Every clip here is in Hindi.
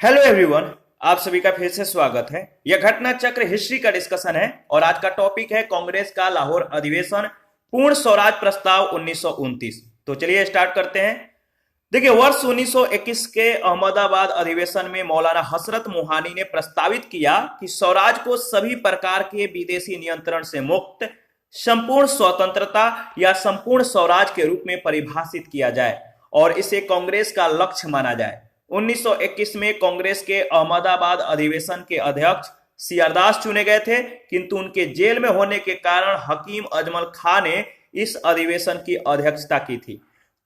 Hello everyone. आप सभी का फिर से स्वागत है। यह घटना चक्र हिस्ट्री का डिस्कशन है और आज का टॉपिक है कांग्रेस का लाहौर अधिवेशन पूर्ण स्वराज प्रस्ताव 1929। तो चलिए स्टार्ट करते हैं। देखिए, वर्ष 1921 के अहमदाबाद अधिवेशन में मौलाना हसरत मोहानी ने प्रस्तावित किया कि स्वराज को सभी प्रकार के विदेशी नियंत्रण से मुक्त संपूर्ण स्वतंत्रता या संपूर्ण स्वराज के रूप में परिभाषित किया जाए और इसे कांग्रेस का लक्ष्य माना जाए। 1921 में कांग्रेस के अहमदाबाद अधिवेशन के अध्यक्ष सीआर दास चुने गए थे, किंतु उनके जेल में होने के कारण हकीम अजमल खां ने इस अधिवेशन की अध्यक्षता की थी।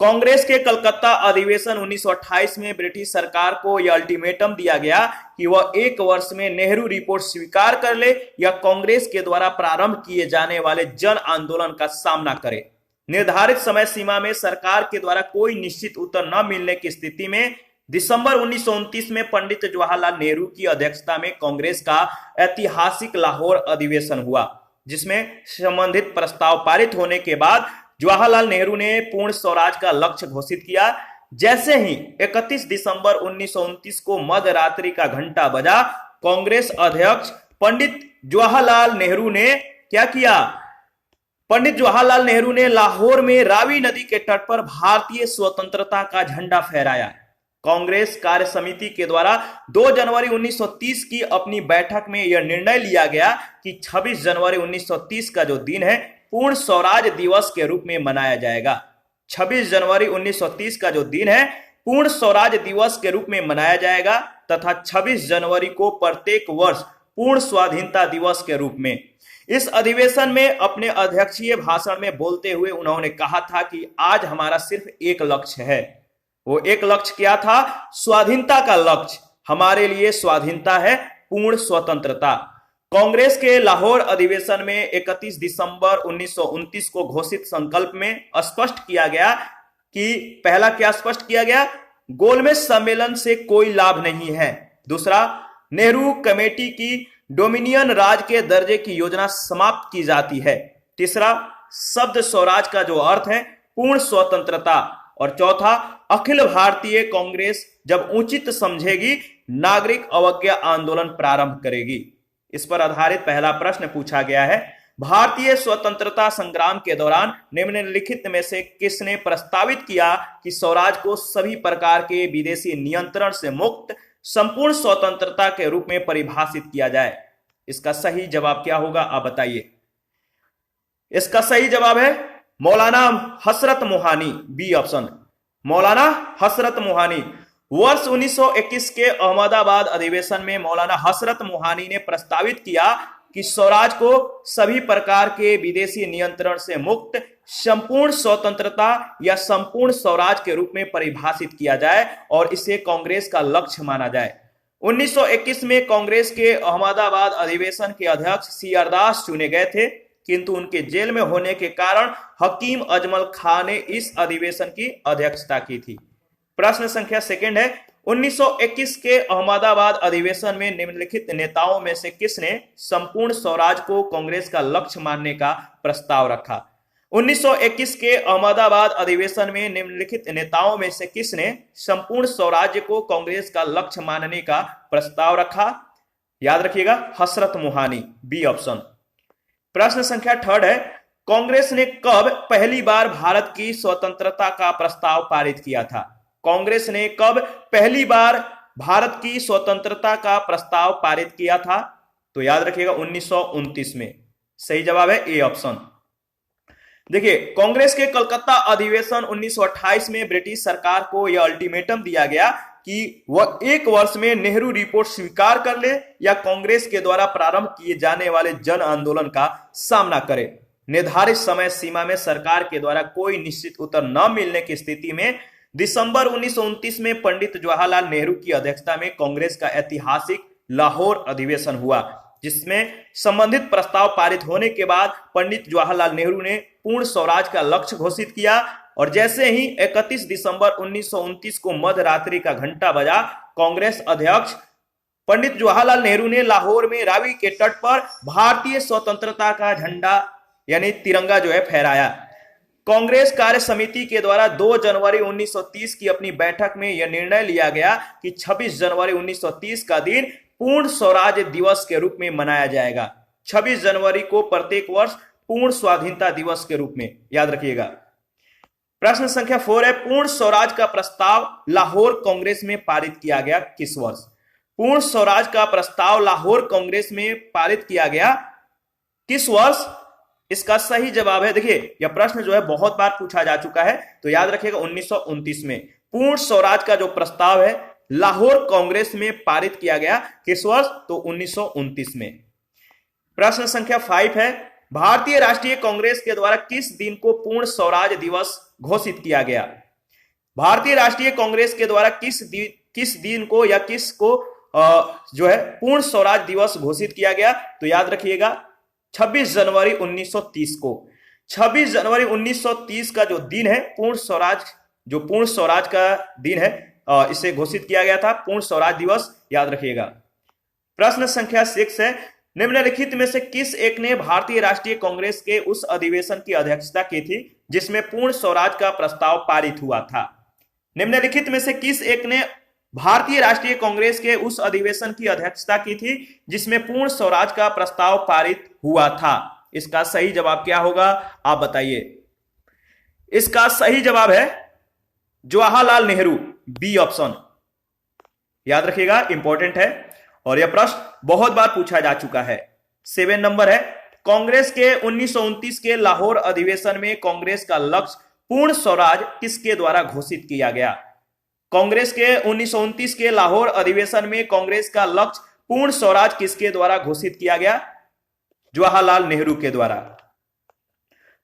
कांग्रेस के कलकत्ता अधिवेशन 1928 में ब्रिटिश सरकार को यह अल्टीमेटम दिया गया कि वह 1 वर्ष में नेहरू रिपोर्ट स्वीकार कर ले या कांग्रेस के द्वारा प्रारंभ किए जाने वाले जन आंदोलन का सामना करे। निर्धारित समय सीमा में सरकार के द्वारा कोई निश्चित उत्तर न मिलने की स्थिति में दिसंबर 1929 में पंडित जवाहरलाल नेहरू की अध्यक्षता में कांग्रेस का ऐतिहासिक लाहौर अधिवेशन हुआ, जिसमें संबंधित प्रस्ताव पारित होने के बाद जवाहरलाल नेहरू ने पूर्ण स्वराज का लक्ष्य घोषित किया। जैसे ही 31 दिसंबर 1929 को मध्यरात्रि का घंटा बजा, कांग्रेस अध्यक्ष पंडित जवाहरलाल नेहरू ने क्या किया? पंडित जवाहरलाल नेहरू ने लाहौर में रावी नदी के तट पर भारतीय स्वतंत्रता का झंडा फहराया। कांग्रेस कार्य समिति के द्वारा 2 जनवरी 1930 की अपनी बैठक में यह निर्णय लिया गया कि 26 जनवरी 1930 का जो दिन है पूर्ण स्वराज दिवस के रूप में मनाया जाएगा। 26 जनवरी 1930 का जो दिन है पूर्ण स्वराज दिवस के रूप में मनाया जाएगा तथा 26 जनवरी को प्रत्येक वर्ष पूर्ण स्वाधीनता दिवस के रूप में। इस अधिवेशन में अपने अध्यक्षीय भाषण में बोलते हुए उन्होंने कहा था कि आज हमारा सिर्फ एक लक्ष्य है। वो एक लक्ष्य क्या था? स्वाधीनता का लक्ष्य। हमारे लिए स्वाधीनता है पूर्ण स्वतंत्रता। कांग्रेस के लाहौर अधिवेशन में 31 दिसंबर 1929 को घोषित संकल्प में स्पष्ट किया गया कि पहला क्या स्पष्ट किया गया? गोलमेज सम्मेलन से कोई लाभ नहीं है। दूसरा, नेहरू कमेटी की डोमिनियन राज के दर्जे की योजना समाप्त की जाती है। तीसरा, शब्द स्वराज का जो अर्थ है पूर्ण स्वतंत्रता। और चौथा, अखिल भारतीय कांग्रेस जब उचित समझेगी नागरिक अवज्ञा आंदोलन प्रारंभ करेगी। इस पर आधारित पहला प्रश्न पूछा गया है, भारतीय स्वतंत्रता संग्राम के दौरान निम्नलिखित में से किसने प्रस्तावित किया कि स्वराज को सभी प्रकार के विदेशी नियंत्रण से मुक्त संपूर्ण स्वतंत्रता के रूप में परिभाषित किया जाए? इसका सही जवाब क्या होगा, आप बताइए। इसका सही जवाब है मौलाना हसरत मोहानी, बी ऑप्शन, मौलाना हसरत मोहानी। वर्ष 1921 के अहमदाबाद अधिवेशन में मौलाना हसरत मोहानी ने प्रस्तावित किया कि स्वराज को सभी प्रकार के विदेशी नियंत्रण से मुक्त संपूर्ण स्वतंत्रता या संपूर्ण स्वराज के रूप में परिभाषित किया जाए और इसे कांग्रेस का लक्ष्य माना जाए। 1921 में कांग्रेस के अहमदाबाद अधिवेशन के अध्यक्ष सीआर दास चुने गए थे, किंतु उनके जेल में होने के कारण हकीम अजमल खां ने इस अधिवेशन की अध्यक्षता की थी। प्रश्न संख्या सेकंड है, 1921 के अहमदाबाद अधिवेशन में निम्नलिखित नेताओं में से किसने संपूर्ण स्वराज को कांग्रेस का लक्ष्य मानने का प्रस्ताव रखा? 1921 के अहमदाबाद अधिवेशन में निम्नलिखित नेताओं में से किसने संपूर्ण स्वराज्य को कांग्रेस का लक्ष्य मानने का प्रस्ताव रखा? याद रखिएगा, हसरत मोहानी, बी ऑप्शन। प्रश्न संख्या थर्ड है, कांग्रेस ने कब पहली बार भारत की स्वतंत्रता का प्रस्ताव पारित किया था? कांग्रेस ने कब पहली बार भारत की स्वतंत्रता का प्रस्ताव पारित किया था? तो याद रखिएगा 1929 में। सही जवाब है ए ऑप्शन। देखिए, कांग्रेस के कलकत्ता अधिवेशन 1928 में ब्रिटिश सरकार को यह अल्टीमेटम दिया गया कि वह 1 वर्ष में नेहरू रिपोर्ट स्वीकार कर ले या कांग्रेस के द्वारा प्रारंभ किए जाने वाले जन आंदोलन का सामना करे। निर्धारित समय सीमा में सरकार के द्वारा कोई निश्चित उत्तर न मिलने की स्थिति में दिसंबर 1929 में पंडित जवाहरलाल नेहरू की अध्यक्षता में कांग्रेस का ऐतिहासिक लाहौर अधिवेशन हुआ, जिसमें संबंधित प्रस्ताव पारित होने के बाद पंडित जवाहरलाल नेहरू ने पूर्ण स्वराज का लक्ष्य घोषित किया और जैसे ही 31 दिसंबर 1929 को मध्यरात्रि का घंटा बजा, कांग्रेस अध्यक्ष पंडित जवाहरलाल नेहरू ने लाहौर में रावी के तट पर भारतीय स्वतंत्रता का झंडा यानी तिरंगा जो है फहराया। कांग्रेस कार्य समिति के द्वारा 2 जनवरी 1930 की अपनी बैठक में यह निर्णय लिया गया कि 26 जनवरी 1930 का दिन पूर्ण स्वराज दिवस के रूप में मनाया जाएगा। 26 जनवरी को प्रत्येक वर्ष पूर्ण स्वाधीनता दिवस के रूप में, याद रखिएगा। प्रश्न संख्या 4 है, पूर्ण स्वराज का प्रस्ताव लाहौर कांग्रेस में पारित किया गया किस वर्ष? पूर्ण स्वराज का प्रस्ताव लाहौर कांग्रेस में पारित किया गया किस वर्ष? इसका सही जवाब है, देखिए यह प्रश्न जो है बहुत बार पूछा जा चुका है, तो याद रखिएगा 1929 में पूर्ण स्वराज का जो प्रस्ताव है लाहौर कांग्रेस में पारित किया गया किस वर्ष? तो 1929 में। प्रश्न संख्या 5 है, भारतीय राष्ट्रीय कांग्रेस के द्वारा किस दिन को पूर्ण स्वराज दिवस घोषित किया गया? भारतीय राष्ट्रीय कांग्रेस के द्वारा किस दिन को या किस को जो है पूर्ण स्वराज दिवस घोषित किया गया? तो याद रखिएगा 26 जनवरी 1930 को। 26 जनवरी 1930 का जो दिन है पूर्ण स्वराज का दिन है, इसे घोषित किया गया था पूर्ण स्वराज दिवस, याद रखिएगा। प्रश्न संख्या 6 है, निम्नलिखित में से किस एक ने भारतीय राष्ट्रीय कांग्रेस के उस अधिवेशन की अध्यक्षता की थी जिसमें पूर्ण स्वराज का प्रस्ताव पारित हुआ था? निम्नलिखित में से किस एक ने भारतीय राष्ट्रीय कांग्रेस के उस अधिवेशन की अध्यक्षता की थी जिसमें पूर्ण स्वराज का प्रस्ताव पारित हुआ था? इसका सही जवाब क्या होगा, आप बताइए। इसका सही जवाब है जवाहरलाल नेहरू, बी ऑप्शन, याद रखिएगा, इंपॉर्टेंट है और यह प्रश्न बहुत बार पूछा जा चुका है। 7 नंबर है, कांग्रेस के 1929 के लाहौर अधिवेशन में कांग्रेस का लक्ष्य पूर्ण स्वराज किसके द्वारा घोषित किया गया? कांग्रेस के 1929 के लाहौर अधिवेशन में कांग्रेस का लक्ष्य पूर्ण स्वराज किसके द्वारा घोषित किया गया? जवाहरलाल नेहरू के द्वारा।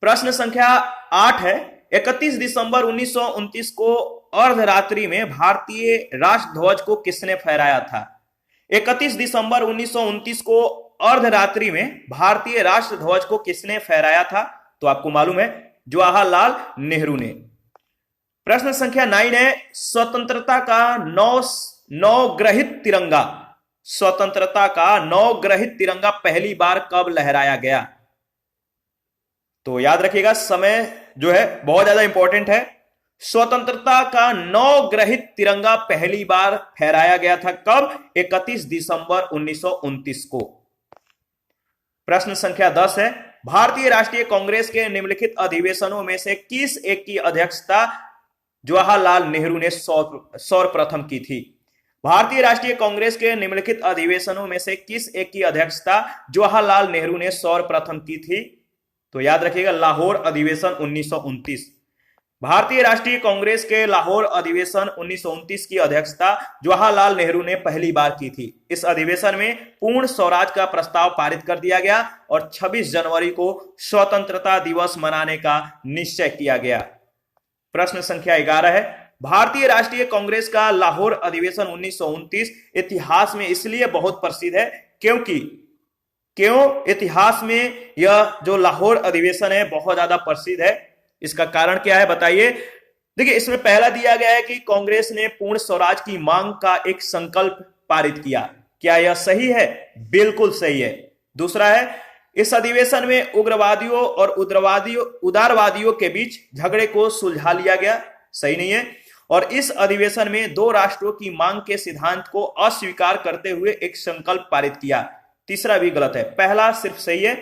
प्रश्न संख्या 8 है, 31 दिसंबर 1929 को अर्धरात्रि में भारतीय राष्ट्रध्वज को किसने फहराया था? 31 दिसंबर 1929 को अर्धरात्रि में भारतीय राष्ट्रध्वज को किसने फहराया था? तो आपको मालूम है जवाहरलाल नेहरू ने। प्रश्न संख्या 9 है, स्वतंत्रता का नवग्रहित तिरंगा पहली बार कब लहराया गया? तो याद रखिएगा, समय जो है बहुत ज्यादा इंपॉर्टेंट है। स्वतंत्रता का नवग्रहित तिरंगा पहली बार फहराया गया था कब? 31 दिसंबर 1929 को। प्रश्न संख्या 10 है, भारतीय राष्ट्रीय कांग्रेस के निम्नलिखित अधिवेशनों में से किस एक की अध्यक्षता जवाहरलाल नेहरू ने सर्वप्रथम की थी? भारतीय राष्ट्रीय कांग्रेस के निम्नलिखित अधिवेशनों में से किस एक की अध्यक्षता जवाहरलाल नेहरू ने सर्वप्रथम की थी? तो याद रखिएगा लाहौर अधिवेशन 1929। भारतीय राष्ट्रीय कांग्रेस के लाहौर अधिवेशन 1929 की अध्यक्षता जवाहरलाल नेहरू ने पहली बार की थी। इस अधिवेशन में पूर्ण स्वराज का प्रस्ताव पारित कर दिया गया और 26 जनवरी को स्वतंत्रता दिवस मनाने का निश्चय किया गया। प्रश्न संख्या 11 है, भारतीय राष्ट्रीय कांग्रेस का लाहौर अधिवेशन 1929 इतिहास में इसलिए बहुत प्रसिद्ध है क्यों इतिहास में यह जो लाहौर अधिवेशन है बहुत ज्यादा प्रसिद्ध है? इसका कारण क्या है बताइए। देखिए, इसमें पहला दिया गया है कि कांग्रेस ने पूर्ण स्वराज की मांग का एक संकल्प पारित किया। क्या यह सही है? बिल्कुल सही है। दूसरा है, इस अधिवेशन में उग्रवादियों और उदारवादियों के बीच झगड़े को सुलझा लिया गया। सही नहीं है। और इस अधिवेशन में 2 राष्ट्रों की मांग के सिद्धांत को अस्वीकार करते हुए एक संकल्प पारित किया। तीसरा भी गलत है, पहला सिर्फ सही है,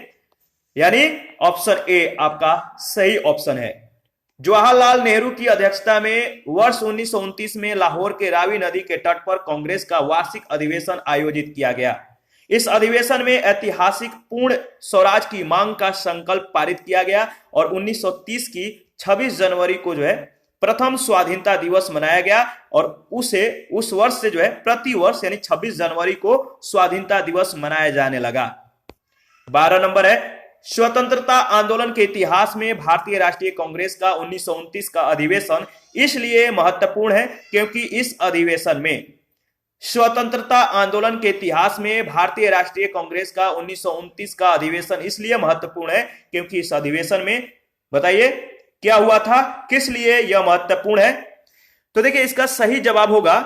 यानी ऑप्शन ए आपका सही ऑप्शन है। जवाहरलाल नेहरू की अध्यक्षता में वर्ष 1929 में लाहौर के रावी नदी के तट पर कांग्रेस का वार्षिक अधिवेशन आयोजित किया गया। इस अधिवेशन में ऐतिहासिक पूर्ण स्वराज की मांग का संकल्प पारित किया गया और 1930 की 26 जनवरी को जो है प्रथम स्वाधीनता दिवस मनाया गया और उस वर्ष से जो है प्रति वर्ष यानी 26 जनवरी को स्वाधीनता दिवस मनाया जाने लगा। 12 नंबर है, स्वतंत्रता आंदोलन के इतिहास में भारतीय राष्ट्रीय कांग्रेस का 1929 का अधिवेशन इसलिए महत्वपूर्ण है क्योंकि इस अधिवेशन में स्वतंत्रता आंदोलन के इतिहास में भारतीय राष्ट्रीय कांग्रेस का 1929 का अधिवेशन इसलिए महत्वपूर्ण है क्योंकि इस अधिवेशन में बताइए क्या हुआ था, किस लिए यह महत्वपूर्ण है? तो देखिए, इसका सही जवाब होगा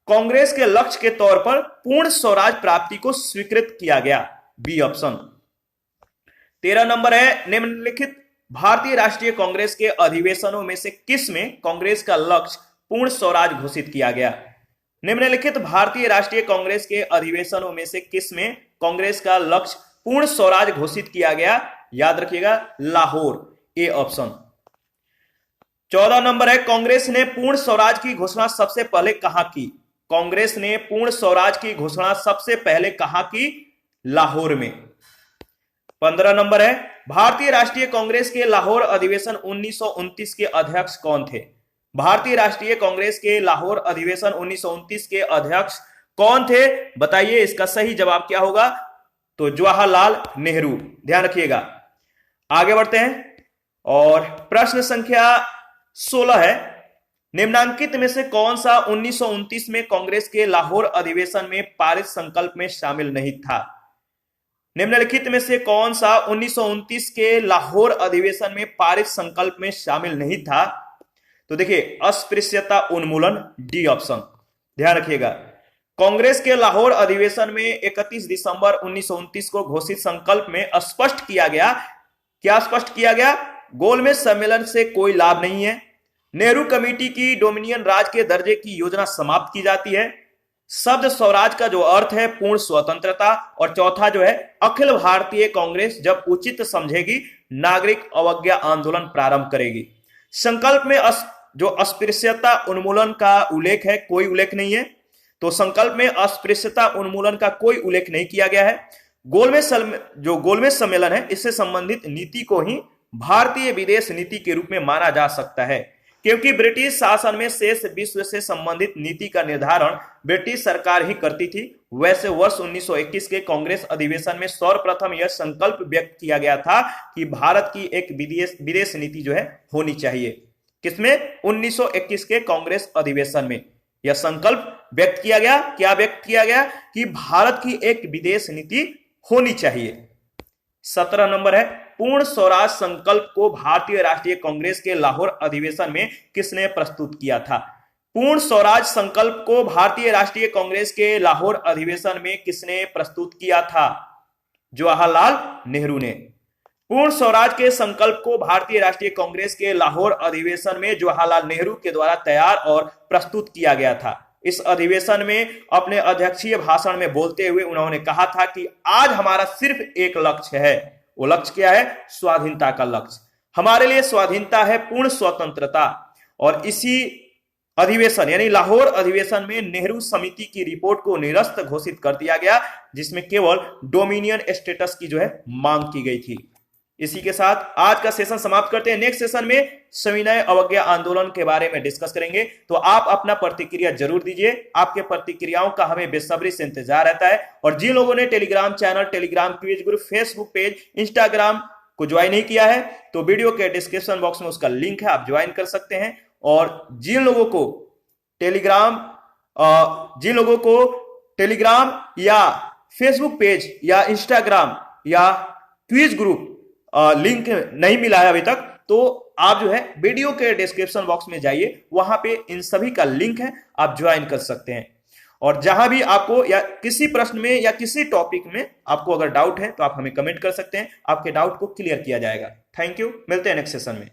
कांग्रेस के लक्ष्य के तौर पर पूर्ण स्वराज प्राप्ति को स्वीकृत किया गया, बी ऑप्शन। 13 नंबर है, निम्नलिखित भारतीय राष्ट्रीय कांग्रेस के अधिवेशनों में से किस में कांग्रेस का लक्ष्य पूर्ण स्वराज घोषित किया गया? निम्नलिखित भारतीय राष्ट्रीय कांग्रेस के अधिवेशनों में से किस में कांग्रेस का लक्ष्य पूर्ण स्वराज घोषित किया गया? याद रखिएगा, लाहौर, ए ऑप्शन। 14 नंबर है, कांग्रेस ने पूर्ण स्वराज की घोषणा सबसे पहले कहां की? कांग्रेस ने पूर्ण स्वराज की घोषणा सबसे पहले कहां की? लाहौर में। 15 नंबर है, भारतीय राष्ट्रीय कांग्रेस के लाहौर अधिवेशन 1929 के अध्यक्ष कौन थे? भारतीय राष्ट्रीय कांग्रेस के लाहौर अधिवेशन 1929 के अध्यक्ष कौन थे? बताइए, इसका सही जवाब क्या होगा? तो जवाहरलाल नेहरू। ध्यान रखिएगा। आगे बढ़ते हैं और प्रश्न संख्या 16 है, निम्नांकित में से कौन सा 1929 में कांग्रेस के लाहौर अधिवेशन में पारित संकल्प में शामिल नहीं था? निम्नलिखित में से कौन सा 1929 के लाहौर अधिवेशन में पारित संकल्प में शामिल नहीं था? तो देखिए, अस्पृश्यता उन्मूलन, डी ऑप्शन। ध्यान रखिएगा, कांग्रेस के लाहौर अधिवेशन में 31 दिसंबर 1929 को घोषित संकल्प में स्पष्ट किया गया, क्या स्पष्ट किया गया? गोलमेज सम्मेलन से कोई लाभ नहीं है, नेहरू कमेटी की डोमिनियन राज के दर्जे की योजना समाप्त की जाती है, शब्द स्वराज का जो अर्थ है पूर्ण स्वतंत्रता, और चौथा जो है, अखिल भारतीय कांग्रेस जब उचित समझेगी नागरिक अवज्ञा आंदोलन प्रारंभ करेगी। संकल्प में जो अस्पृश्यता उन्मूलन का उल्लेख है, कोई उल्लेख नहीं है, तो संकल्प में अस्पृश्यता उन्मूलन का कोई उल्लेख नहीं किया गया है। गोलमेज सम्मेलन है, इससे संबंधित नीति को ही भारतीय विदेश नीति के रूप में माना जा सकता है, क्योंकि ब्रिटिश शासन में शेष विश्व से संबंधित नीति का निर्धारण ब्रिटिश सरकार ही करती थी। वैसे वर्ष 1921 के कांग्रेस अधिवेशन में सर्वप्रथम यह संकल्प व्यक्त किया गया था कि भारत की एक विदेश नीति जो है होनी चाहिए। किसमें? 1921 के कांग्रेस अधिवेशन में यह संकल्प व्यक्त किया गया। क्या व्यक्त किया गया? कि भारत की एक विदेश नीति होनी चाहिए। 17 नंबर है, पूर्ण स्वराज संकल्प को भारतीय राष्ट्रीय कांग्रेस के लाहौर अधिवेशन में किसने प्रस्तुत किया था? पूर्ण स्वराज संकल्प को भारतीय राष्ट्रीय कांग्रेस के लाहौर अधिवेशन में किसने प्रस्तुत किया था? जवाहरलाल नेहरू ने। पूर्ण स्वराज के संकल्प को भारतीय राष्ट्रीय कांग्रेस के लाहौर अधिवेशन में जवाहरलाल नेहरू के द्वारा तैयार और प्रस्तुत किया गया था। इस अधिवेशन में अपने अध्यक्षीय भाषण में बोलते हुए उन्होंने कहा था कि आज हमारा सिर्फ एक लक्ष्य है। वो लक्ष्य क्या है? स्वाधीनता का लक्ष्य। हमारे लिए स्वाधीनता है पूर्ण स्वतंत्रता। और इसी अधिवेशन यानी लाहौर अधिवेशन में नेहरू समिति की रिपोर्ट को निरस्त घोषित कर दिया गया, जिसमें केवल डोमिनियन स्टेटस की जो है मांग की गई थी। इसी के साथ आज का सेशन समाप्त करते हैं। नेक्स्ट सेशन में सविनय अवज्ञा आंदोलन के बारे में डिस्कस करेंगे, तो आप अपना प्रतिक्रिया जरूर दीजिए। आपके प्रतिक्रियाओं का हमें बेसब्री से इंतजार रहता है। और जिन लोगों ने Telegram channel, Telegram quiz group, Facebook page, Instagram को ज्वाइन नहीं किया है, तो वीडियो के डिस्क्रिप्शन बॉक्स में उसका लिंक है, आप ज्वाइन कर सकते हैं। और जिन लोगों को टेलीग्राम या फेसबुक पेज या इंस्टाग्राम या क्विज ग्रुप लिंक नहीं मिला है अभी तक, तो आप जो है वीडियो के डिस्क्रिप्शन बॉक्स में जाइए, वहां पे इन सभी का लिंक है, आप ज्वाइन कर सकते हैं। और जहां भी आपको या किसी प्रश्न में या किसी टॉपिक में आपको अगर डाउट है तो आप हमें कमेंट कर सकते हैं, आपके डाउट को क्लियर किया जाएगा। थैंक यू, मिलते हैं नेक्स्ट सेशन में।